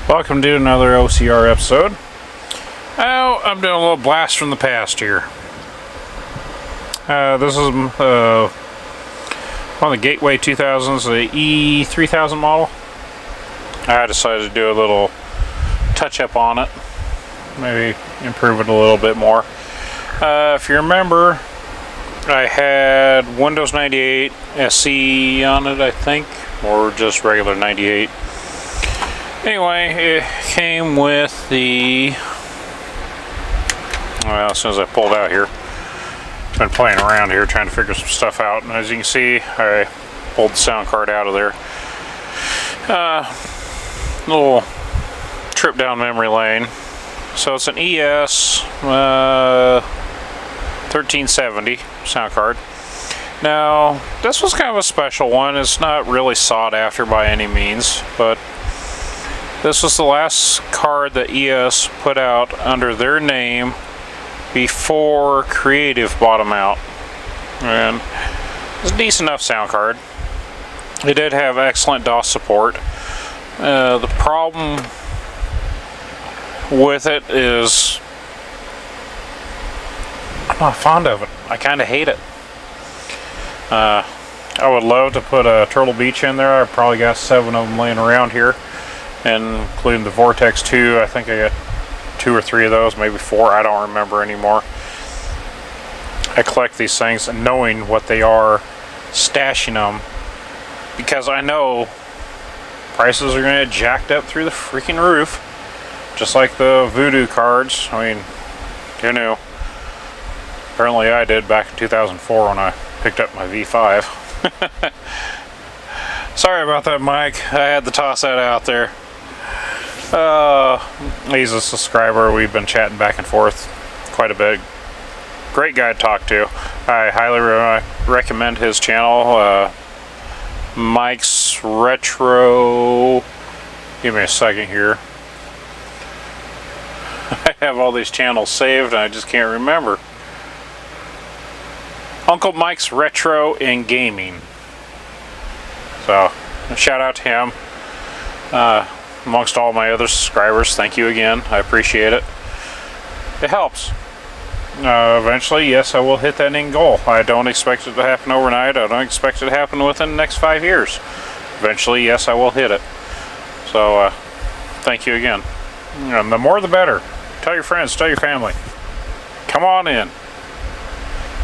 Welcome to another OCR episode. Oh, I'm doing a little blast from the past here. This is one of the Gateway 2000s, the E-3000 model. I decided to do a little touch-up on it, maybe improve it a little bit more. If you remember, I had Windows 98 SE on it, I think, or just regular 98. Anyway, it came with the, well, as soon as I pulled out here, been playing around here trying to figure some stuff out, and as you can see, I pulled the sound card out of there. Little trip down memory lane. So it's an ES 1370 sound card. Now, this was kind of a special one. It's not really sought after by any means, but this was the last card that ES put out under their name before Creative bought them out. And it's a decent enough sound card. It did have excellent DOS support. The problem with it is I'm not fond of it. I kind of hate it. I would love to put a Turtle Beach in there. I've probably got 7 of them laying around here, and including the Vortex 2. I think I got 2 or 3 of those, maybe 4. I don't remember anymore. I collect these things and knowing what they are, stashing them, because I know prices are going to get jacked up through the freaking roof, just like the Voodoo cards. I mean, who knew? Apparently I did back in 2004 when I picked up my V5. Sorry about that, Mike. I had to toss that out there. He's a subscriber. We've been chatting back and forth quite a bit. Great guy to talk to. I highly recommend his channel. Mike's Retro. Give me a second here. I have all these channels saved and I just can't remember. Uncle Mike's Retro and Gaming. So, shout out to him. Amongst all my other subscribers, thank you again. I appreciate it. It helps. Eventually, yes, I will hit that end goal. I don't expect it to happen overnight. I don't expect it to happen within the next 5 years. Eventually, yes, I will hit it. So, thank you again. And the more the better. Tell your friends, tell your family. Come on in.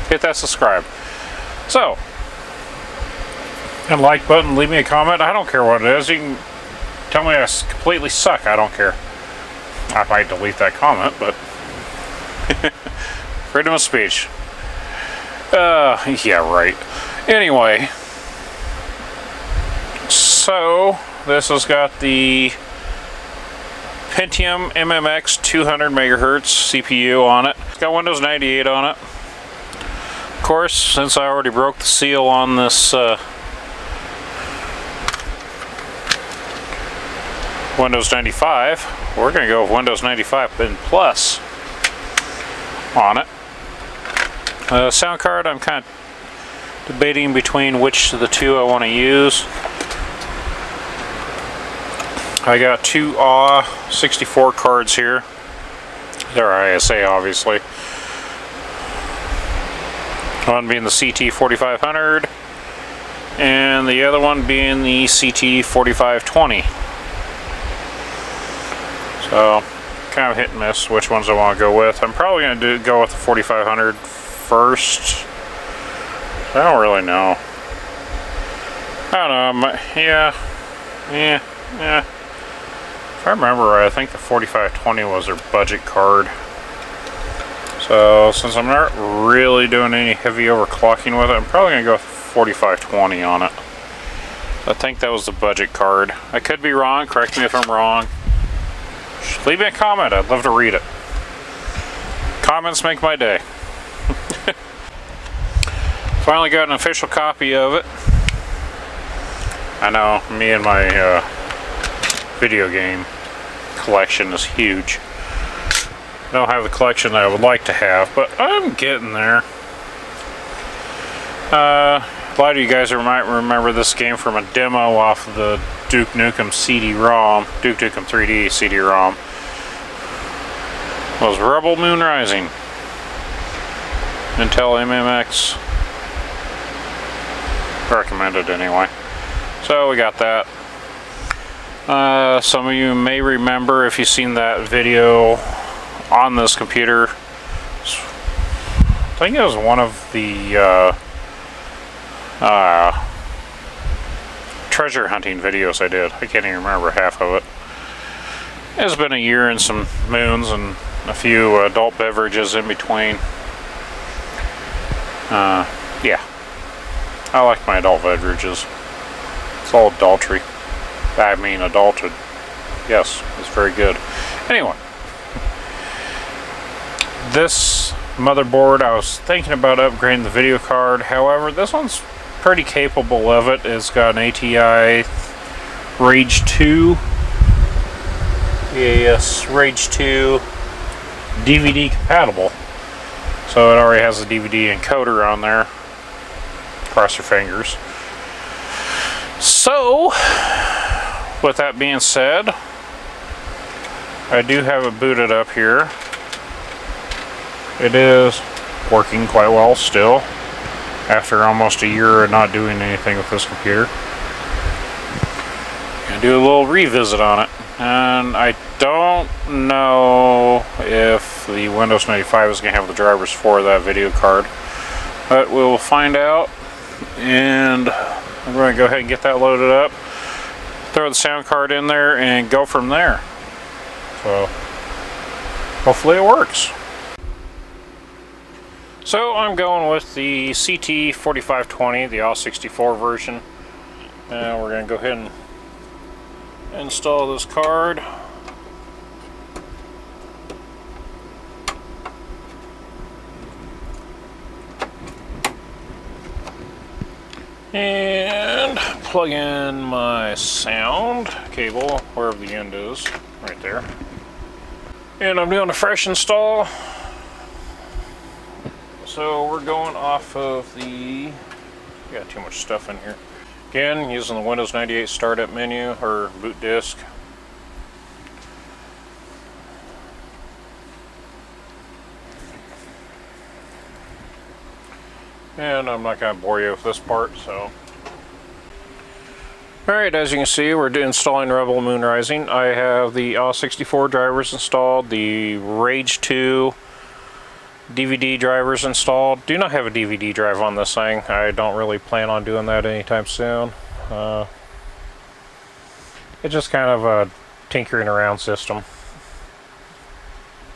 Hit that subscribe. So, and like button, leave me a comment. I don't care what it is. You can tell me I completely suck. I don't care. I might delete that comment, but freedom of speech. Yeah, right. Anyway, so this has got the Pentium MMX 200 megahertz CPU on it. It's got Windows 98 on it. Of course, since I already broke the seal on this Windows 95, we're going to go with Windows 95 and Plus on it. Sound card, I'm kind of debating between which of the two I want to use. I got 2 64 cards here. They're ISA, obviously. One being the CT4500 and the other one being the CT4520. So, kind of hit and miss which ones I want to go with. I'm probably going to go with the 4500 first. I don't really know. I don't know. Yeah. If I remember right, I think the 4520 was their budget card. So, since I'm not really doing any heavy overclocking with it, I'm probably going to go with 4520 on it. I think that was the budget card. I could be wrong. Correct me if I'm wrong. Just leave me a comment. I'd love to read it. Comments make my day. Finally got an official copy of it. I know, me and my video game collection is huge. I don't have the collection that I would like to have, but I'm getting there. A lot of you guys might remember this game from a demo off of the Duke Nukem CD-ROM, Duke Nukem 3D CD-ROM. It was Rebel Moon Rising. Intel MMX. Recommended anyway. So we got that. Some of you may remember, if you've seen that video on this computer, I think it was one of the treasure hunting videos I did. I can't even remember half of it. It's been a year and some moons and a few adult beverages in between. Yeah. I like my adult beverages. It's all adultery. I mean adulterated. Yes, it's very good. Anyway. This motherboard, I was thinking about upgrading the video card. However, this one's pretty capable of it. It's got an ATI Rage 2. Yes, Rage 2 DVD compatible. So it already has a DVD encoder on there. Cross your fingers. So, with that being said, I do have it booted up here. It is working quite well still, after almost a year of not doing anything with this computer. Gonna do a little revisit on it, and I don't know if the Windows 95 is gonna have the drivers for that video card, but we'll find out. And I'm going to go ahead and get that loaded up, throw the sound card in there, and go from there. So hopefully it works. So I'm going with the CT4520, the AW64 version, and we're going to go ahead and install this card. And plug in my sound cable, wherever the end is, right there. And I'm doing a fresh install. So we're going off of the, got too much stuff in here. Again, using the Windows 98 startup menu, or boot disk. And I'm not going to bore you with this part, so. Alright, as you can see, we're installing Rebel Moon Rising. I have the AW64 drivers installed, the Rage 2 DVD drivers installed. Do not have a DVD drive on this thing. I don't really plan on doing that anytime soon. It's just kind of a tinkering around system.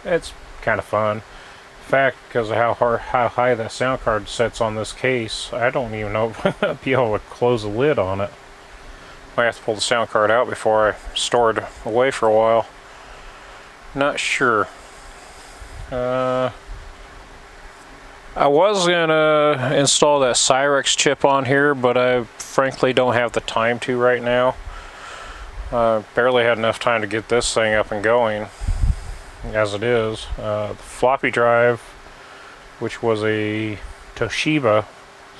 It's kind of fun. In fact, because of how high that sound card sits on this case, I don't even know if I'll be able to close the lid on it. I have to pull the sound card out before I store it away for a while. Not sure. I was gonna install that Cyrex chip on here, but I frankly don't have the time to right now. Barely had enough time to get this thing up and going as it is. The floppy drive, which was a Toshiba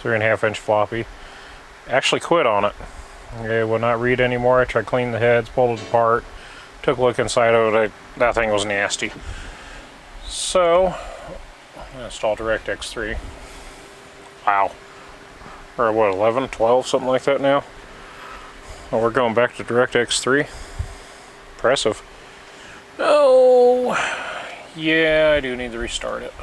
3.5-inch floppy, actually quit on it. It would not read anymore. I tried cleaning the heads, pulled it apart, took a look inside of it. That thing was nasty. So I'm gonna install DirectX 3. Wow. Or what, 11, 12, something like that now? Oh, we're going back to DirectX 3. Impressive. Oh, yeah, I do need to restart it.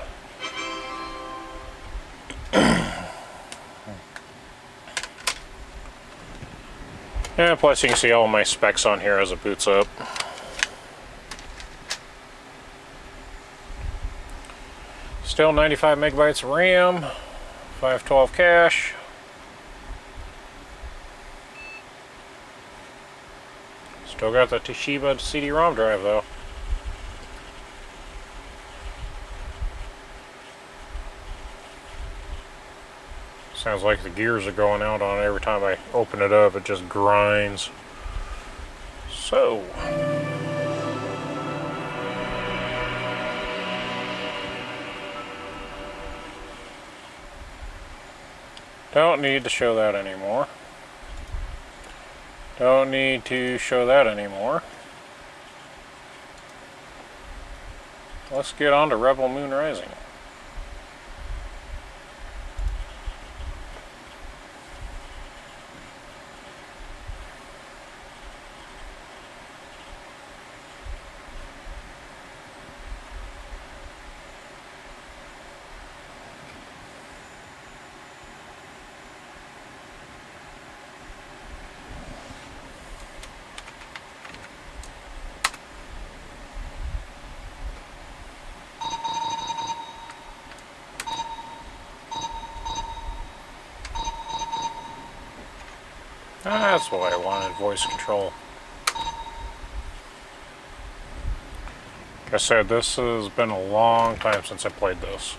And plus you can see all my specs on here as it boots up. Still 95 megabytes of RAM, 512 cache. Still got the Toshiba CD-ROM drive though. Sounds like the gears are going out on it every time I open it up. It just grinds. So. Don't need to show that anymore. Don't need to show that anymore. Let's get on to Rebel Moon Rising. That's what I wanted, voice control. Like I said, this has been a long time since I played this.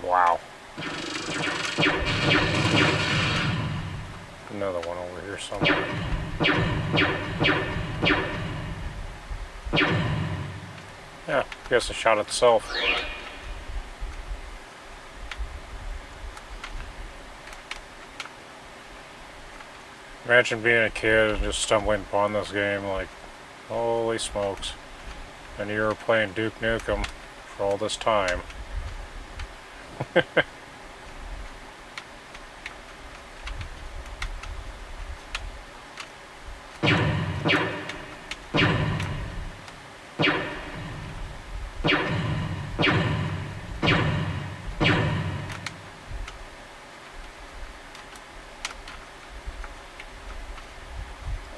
Wow. Another one over here somewhere. Yeah, I guess it shot itself. Imagine being a kid and just stumbling upon this game like, holy smokes. And you were playing Duke Nukem for all this time.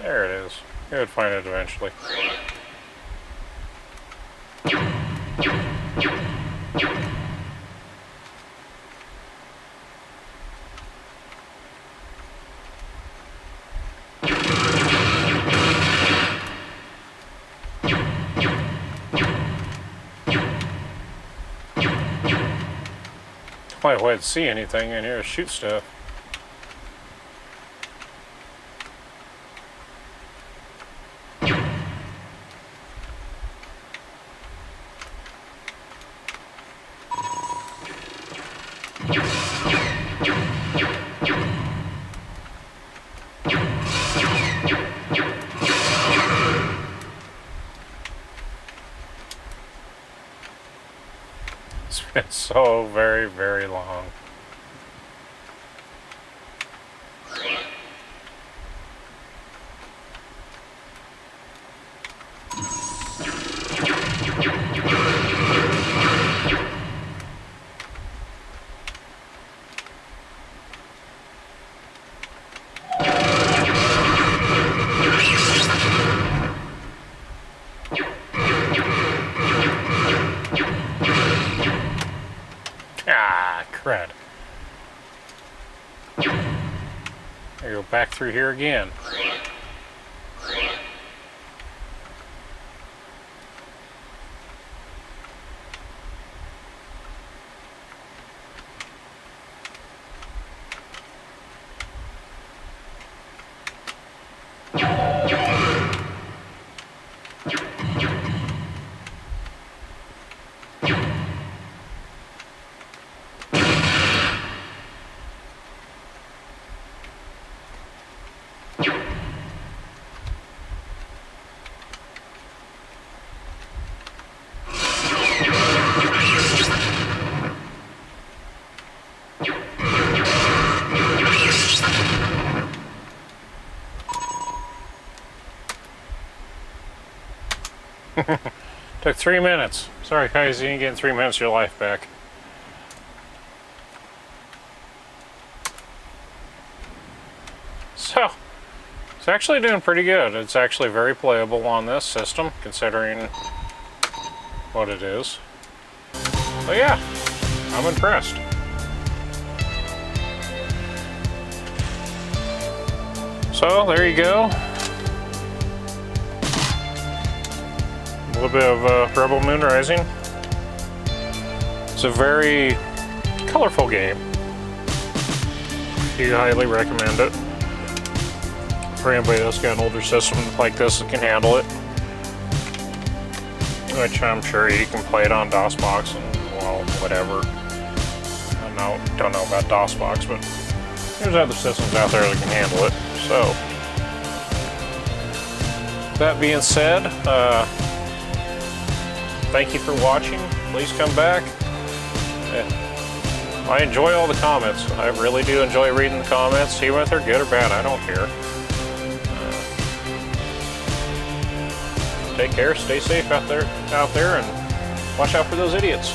There it is. You would find it eventually. Only way to see anything in here is shoot stuff. It's been so very, very long. Ah, crud. I go back through here again. Took 3 minutes. Sorry guys, you didn't get 3 minutes of your life back. So, it's actually doing pretty good. It's actually very playable on this system, considering what it is. But yeah, I'm impressed. So, there you go. A little bit of Rebel Moon Rising. It's a very colorful game. Do highly recommend it for anybody that's got an older system like this that can handle it. Which I'm sure you can play it on DOSBox and, well, whatever. I don't know about DOSBox, but there's other systems out there that can handle it. So, that being said, thank you for watching. Please come back. I enjoy all the comments. I really do enjoy reading the comments, even if they're good or bad. I don't care. Take care, stay safe out there, and watch out for those idiots.